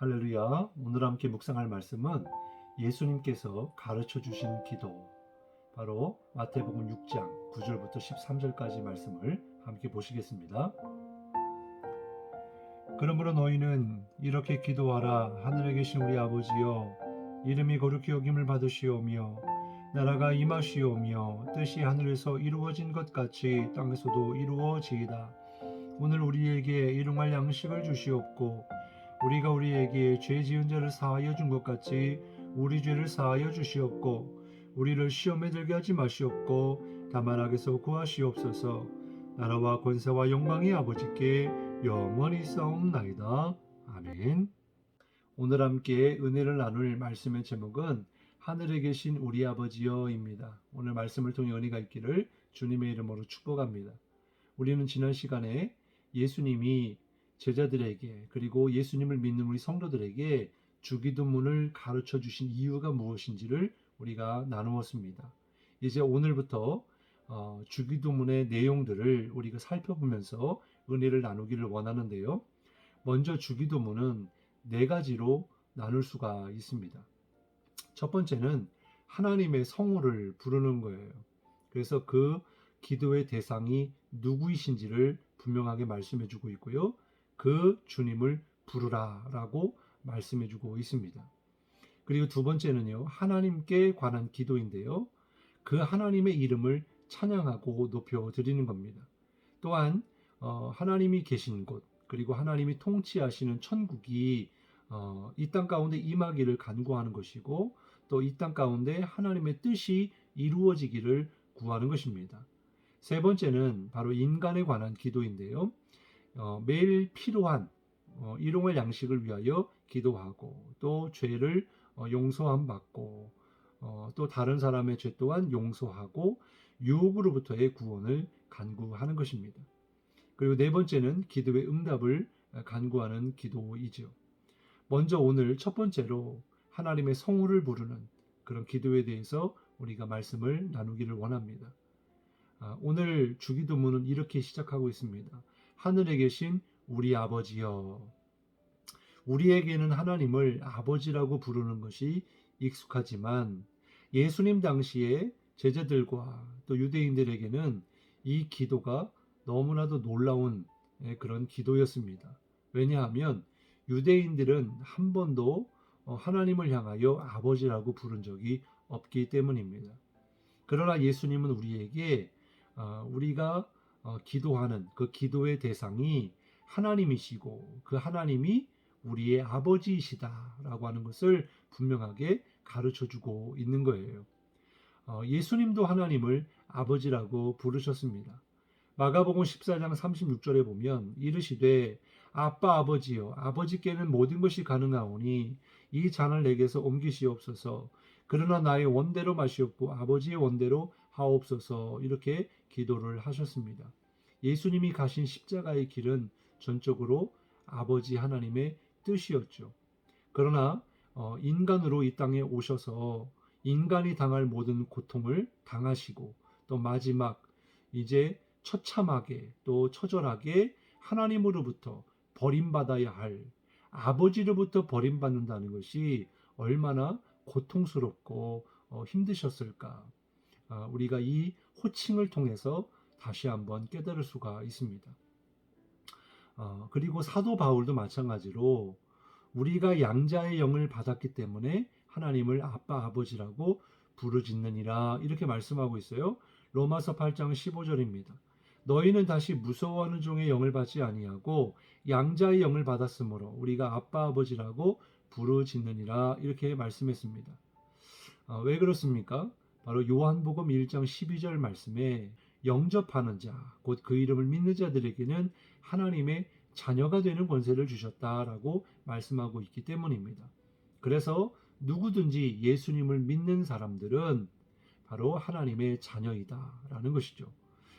할렐루야. 오늘 함께 묵상할 말씀은 예수님께서 가르쳐 주신 기도, 바로 마태복음 6장 9절부터 13절까지 말씀을 함께 보시겠습니다. 그러므로 너희는 이렇게 기도하라. 하늘에 계신 우리 아버지여, 이름이 거룩히 여김을 받으시오며 나라가 임하시오며 뜻이 하늘에서 이루어진 것 같이 땅에서도 이루어지이다. 오늘 우리에게 일용할 양식을 주시옵고 우리가 우리에게 죄 지은 자를 사하여 준 것 같이 우리 죄를 사하여 주시옵고 우리를 시험에 들게 하지 마시옵고 다만 악에서 구하시옵소서. 나라와 권세와 영광이 아버지께 영원히 싸움나이다. 아멘. 오늘 함께 은혜를 나눌 말씀의 제목은 하늘에 계신 우리 아버지여입니다. 오늘 말씀을 통해 은혜가 있기를 주님의 이름으로 축복합니다. 우리는 지난 시간에 예수님이 제자들에게 그리고 예수님을 믿는 우리 성도들에게 주기도문을 가르쳐 주신 이유가 무엇인지를 우리가 나누었습니다. 이제 오늘부터 주기도문의 내용들을 우리가 살펴보면서 은혜를 나누기를 원하는데요. 먼저 주기도문은 네 가지로 나눌 수가 있습니다. 첫 번째는 하나님의 성호를 부르는 거예요. 그래서 그 기도의 대상이 누구이신지를 분명하게 말씀해 주고 있고요. 그 주님을 부르라 라고 말씀해 주고 있습니다. 그리고 두 번째는요, 하나님께 관한 기도인데요. 그 하나님의 이름을 찬양하고 높여 드리는 겁니다. 또한 하나님이 계신 곳, 그리고 하나님이 통치하시는 천국이 이 땅 가운데 임하기를 간구하는 것이고, 또 이 땅 가운데 하나님의 뜻이 이루어지기를 구하는 것입니다. 세 번째는 바로 인간에 관한 기도인데요. 매일 필요한 일용할 양식을 위하여 기도하고, 또 죄를 용서함 받고, 또 다른 사람의 죄 또한 용서하고 유혹으로부터의 구원을 간구하는 것입니다. 그리고 네 번째는 기도의 응답을 간구하는 기도이죠. 먼저 오늘 첫 번째로 하나님의 성호를 부르는 그런 기도에 대해서 우리가 말씀을 나누기를 원합니다. 오늘 주기도문은 이렇게 시작하고 있습니다. 하늘에 계신 우리 아버지여. 우리에게는 하나님을 아버지라고 부르는 것이 익숙하지만 예수님 당시에 제자들과 또 유대인들에게는 이 기도가 너무나도 놀라운 그런 기도였습니다. 왜냐하면 유대인들은 한 번도 하나님을 향하여 아버지라고 부른 적이 없기 때문입니다. 그러나 예수님은 우리에게 우리가 기도하는 그 기도의 대상이 하나님이시고 그 하나님이 우리의 아버지이시다라고 하는 것을 분명하게 가르쳐주고 있는 거예요. 예수님도 하나님을 아버지라고 부르셨습니다. 마가복음 14장 36절에 보면 이르시되 아빠 아버지여, 아버지께는 모든 것이 가능하오니 이 잔을 내게서 옮기시옵소서. 그러나 나의 원대로 마시옵고 아버지의 원대로 하옵소서. 이렇게 기도를 하셨습니다. 예수님이 가신 십자가의 길은 전적으로 아버지 하나님의 뜻이었죠. 그러나 인간으로 이 땅에 오셔서 인간이 당할 모든 고통을 당하시고, 또 마지막 이제 처참하게 또 처절하게 하나님으로부터 버림받아야 할, 아버지로부터 버림받는다는 것이 얼마나 고통스럽고 힘드셨을까. 우리가 이 호칭을 통해서 다시 한번 깨달을 수가 있습니다. 그리고 사도 바울도 마찬가지로 우리가 양자의 영을 받았기 때문에 하나님을 아빠 아버지라고 부르짖느니라 이렇게 말씀하고 있어요. 로마서 8장 15절입니다. 너희는 다시 무서워하는 종의 영을 받지 아니하고 양자의 영을 받았으므로 우리가 아빠 아버지라고 부르짖느니라 이렇게 말씀했습니다. 왜 그렇습니까? 바로 요한복음 1장 12절 말씀에 영접하는 자, 곧 그 이름을 믿는 자들에게는 하나님의 자녀가 되는 권세를 주셨다라고 말씀하고 있기 때문입니다. 그래서 누구든지 예수님을 믿는 사람들은 바로 하나님의 자녀이다라는 것이죠.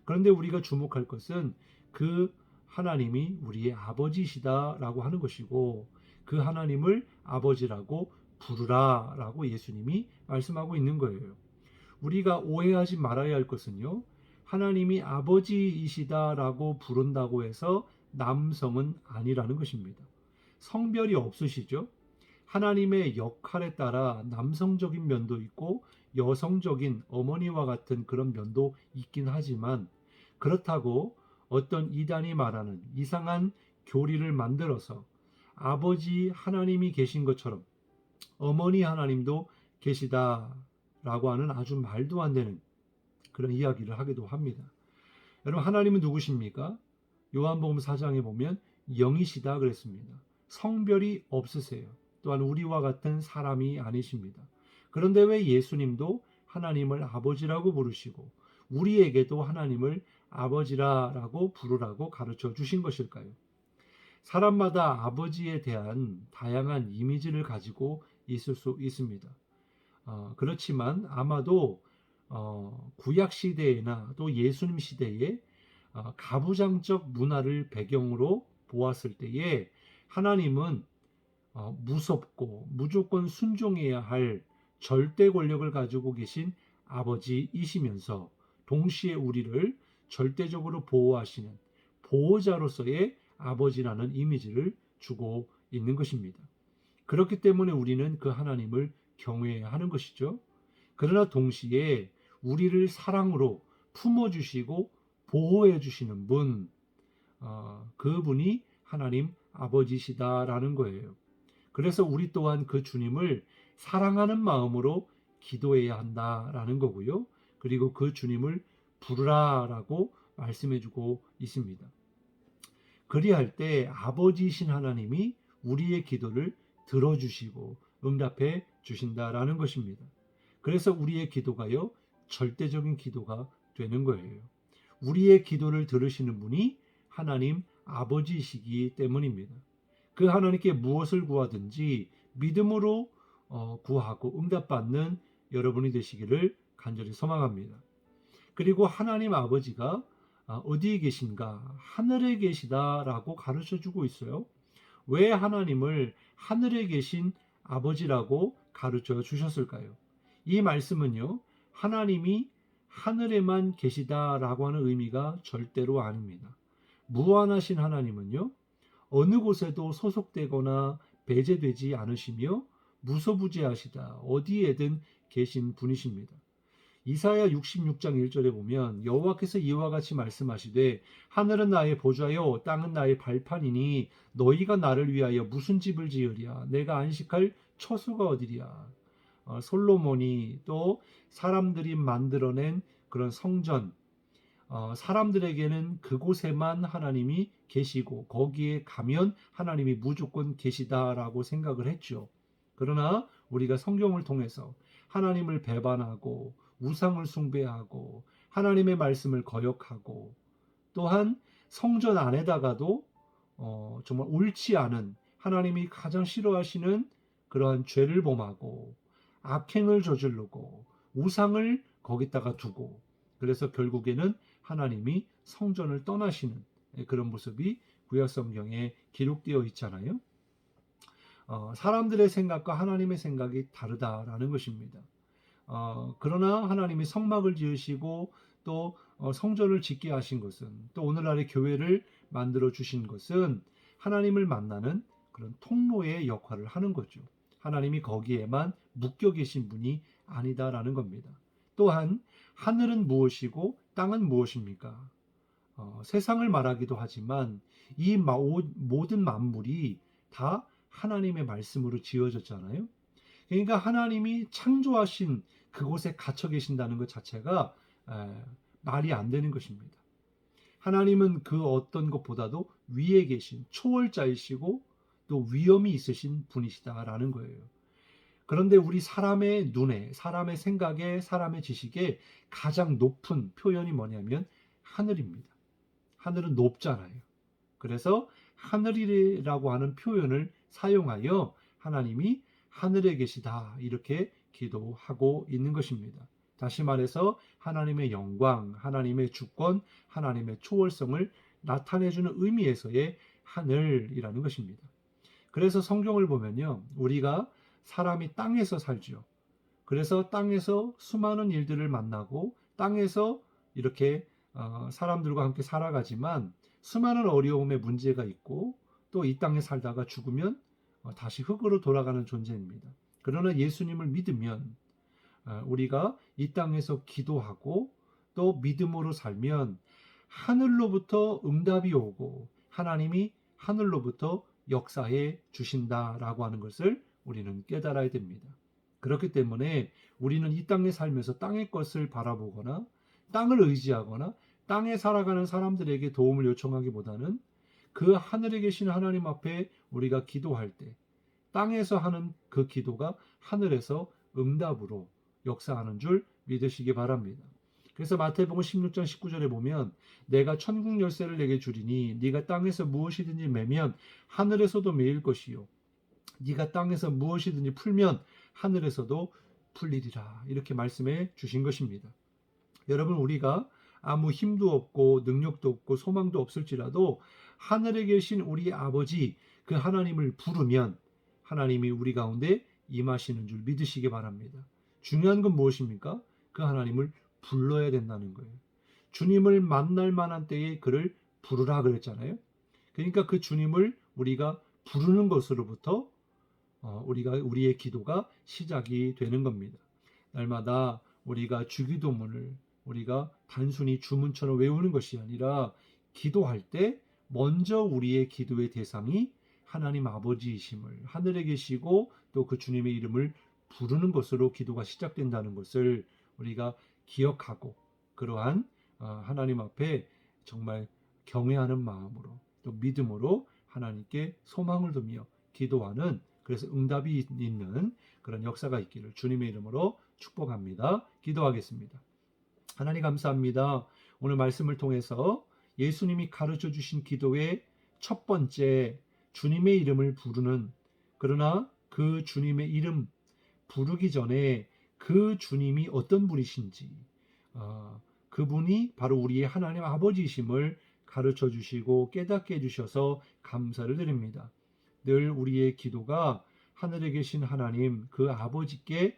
그런데 우리가 주목할 것은 그 하나님이 우리의 아버지시다라고 하는 것이고, 그 하나님을 아버지라고 부르라라고 예수님이 말씀하고 있는 거예요. 우리가 오해하지 말아야 할 것은요, 하나님이 아버지이시다라고 부른다고 해서 남성은 아니라는 것입니다. 성별이 없으시죠. 하나님의 역할에 따라 남성적인 면도 있고 여성적인 어머니와 같은 그런 면도 있긴 하지만, 그렇다고 어떤 이단이 말하는 이상한 교리를 만들어서 아버지 하나님이 계신 것처럼 어머니 하나님도 계시다라고 하는 아주 말도 안 되는 그런 이야기를 하기도 합니다. 여러분, 하나님은 누구십니까? 요한복음 4장에 보면 영이시다 그랬습니다. 성별이 없으세요. 또한 우리와 같은 사람이 아니십니다. 그런데 왜 예수님도 하나님을 아버지라고 부르시고 우리에게도 하나님을 아버지라고 부르라고 가르쳐 주신 것일까요? 사람마다 아버지에 대한 다양한 이미지를 가지고 있을 수 있습니다. 그렇지만 아마도 구약 시대나 또 예수님 시대에 가부장적 문화를 배경으로 보았을 때에 하나님은 무섭고 무조건 순종해야 할 절대 권력을 가지고 계신 아버지이시면서 동시에 우리를 절대적으로 보호하시는 보호자로서의 아버지라는 이미지를 주고 있는 것입니다. 그렇기 때문에 우리는 그 하나님을 경외해야 하는 것이죠. 그러나 동시에 우리를 사랑으로 품어주시고 보호해 주시는 분, 그분이 하나님 아버지시다라는 거예요. 그래서 우리 또한 그 주님을 사랑하는 마음으로 기도해야 한다라는 거고요. 그리고 그 주님을 부르라라고 말씀해 주고 있습니다. 그리할 때 아버지이신 하나님이 우리의 기도를 들어주시고 응답해 주신다라는 것입니다. 그래서 우리의 기도가요, 절대적인 기도가 되는 거예요. 우리의 기도를 들으시는 분이 하나님 아버지이시기 때문입니다. 그 하나님께 무엇을 구하든지 믿음으로 구하고 응답받는 여러분이 되시기를 간절히 소망합니다. 그리고 하나님 아버지가 어디에 계신가? 하늘에 계시다라고 가르쳐 주고 있어요. 왜 하나님을 하늘에 계신 아버지라고 가르쳐 주셨을까요? 이 말씀은요, 하나님이 하늘에만 계시다라고 하는 의미가 절대로 아닙니다. 무한하신 하나님은요, 어느 곳에도 소속되거나 배제되지 않으시며 무소부재하시다, 어디에든 계신 분이십니다. 이사야 66장 1절에 보면 여호와께서 이와 같이 말씀하시되 하늘은 나의 보좌요 땅은 나의 발판이니 너희가 나를 위하여 무슨 집을 지으랴 내가 안식할 처소가 어디랴. 솔로몬이 또 사람들이 만들어낸 그런 성전, 사람들에게는 그곳에만 하나님이 계시고 거기에 가면 하나님이 무조건 계시다라고 생각을 했죠. 그러나 우리가 성경을 통해서 하나님을 배반하고 우상을 숭배하고 하나님의 말씀을 거역하고 또한 성전 안에다가도 정말 옳지 않은, 하나님이 가장 싫어하시는 그러한 죄를 범하고 악행을 저지르고 우상을 거기다가 두고, 그래서 결국에는 하나님이 성전을 떠나시는 그런 모습이 구약 성경에 기록되어 있잖아요. 사람들의 생각과 하나님의 생각이 다르다라는 것입니다. 그러나 하나님이 성막을 지으시고 또 성전을 짓게 하신 것은, 또 오늘날의 교회를 만들어 주신 것은 하나님을 만나는 그런 통로의 역할을 하는 거죠. 하나님이 거기에만 묶여 계신 분이 아니다라는 겁니다. 또한 하늘은 무엇이고 땅은 무엇입니까? 세상을 말하기도 하지만 이 모든 만물이 다 하나님의 말씀으로 지어졌잖아요. 그러니까 하나님이 창조하신 그곳에 갇혀 계신다는 것 자체가 말이 안 되는 것입니다. 하나님은 그 어떤 것보다도 위에 계신 초월자이시고 또 위엄이 있으신 분이시다라는 거예요. 그런데 우리 사람의 눈에, 사람의 생각에, 사람의 지식에 가장 높은 표현이 뭐냐면 하늘입니다. 하늘은 높잖아요. 그래서 하늘이라고 하는 표현을 사용하여 하나님이 하늘에 계시다 이렇게 기도하고 있는 것입니다. 다시 말해서 하나님의 영광, 하나님의 주권, 하나님의 초월성을 나타내주는 의미에서의 하늘이라는 것입니다. 그래서 성경을 보면요, 우리가 사람이 땅에서 살죠. 그래서 땅에서 수많은 일들을 만나고 땅에서 이렇게 사람들과 함께 살아가지만 수많은 어려움의 문제가 있고 또 이 땅에 살다가 죽으면 다시 흙으로 돌아가는 존재입니다. 그러나 예수님을 믿으면 우리가 이 땅에서 기도하고 또 믿음으로 살면 하늘로부터 응답이 오고 하나님이 하늘로부터 역사해 주신다라고 하는 것을 우리는 깨달아야 됩니다. 그렇기 때문에 우리는 이 땅에 살면서 땅의 것을 바라보거나 땅을 의지하거나 땅에 살아가는 사람들에게 도움을 요청하기보다는 그 하늘에 계신 하나님 앞에 우리가 기도할 때 땅에서 하는 그 기도가 하늘에서 응답으로 역사하는 줄 믿으시기 바랍니다. 그래서 마태복음 16장 19절에 보면 내가 천국 열쇠를 내게 주리니 네가 땅에서 무엇이든지 매면 하늘에서도 매일 것이요 네가 땅에서 무엇이든지 풀면 하늘에서도 풀리리라 이렇게 말씀해 주신 것입니다. 여러분 우리가 아무 힘도 없고 능력도 없고 소망도 없을지라도 하늘에 계신 우리 아버지 그 하나님을 부르면 하나님이 우리 가운데 임하시는 줄 믿으시기 바랍니다. 중요한 건 무엇입니까? 그 하나님을 불러야 된다는 거예요. 주님을 만날 만한 때에 그를 부르라 그랬잖아요. 그러니까 그 주님을 우리가 부르는 것으로부터 우리의 기도가 시작이 되는 겁니다. 날마다 우리가 주기도문을 우리가 단순히 주문처럼 외우는 것이 아니라 기도할 때 먼저 우리의 기도의 대상이 하나님 아버지이심을 하늘에 계시고 또 그 주님의 이름을 부르는 것으로 기도가 시작된다는 것을 우리가 기억하고 그러한 하나님 앞에 정말 경외하는 마음으로 또 믿음으로 하나님께 소망을 두며 기도하는 그래서 응답이 있는 그런 역사가 있기를 주님의 이름으로 축복합니다. 기도하겠습니다. 하나님 감사합니다. 오늘 말씀을 통해서 예수님이 가르쳐 주신 기도의 첫 번째 주님의 이름을 부르는 그러나 그 주님의 이름 부르기 전에 그 주님이 어떤 분이신지 그분이 바로 우리의 하나님 아버지이심을 가르쳐 주시고 깨닫게 해주셔서 감사를 드립니다. 늘 우리의 기도가 하늘에 계신 하나님 그 아버지께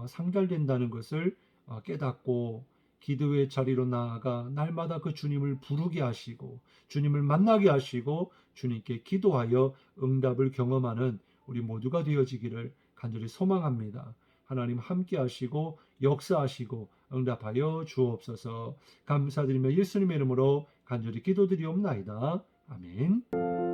상달된다는 것을 깨닫고 기도의 자리로 나아가 날마다 그 주님을 부르게 하시고 주님을 만나게 하시고 주님께 기도하여 응답을 경험하는 우리 모두가 되어지기를 간절히 소망합니다. 하나님 함께 하시고 역사하시고 응답하여 주옵소서. 감사드리며 예수님의 이름으로 간절히 기도드리옵나이다. 아멘.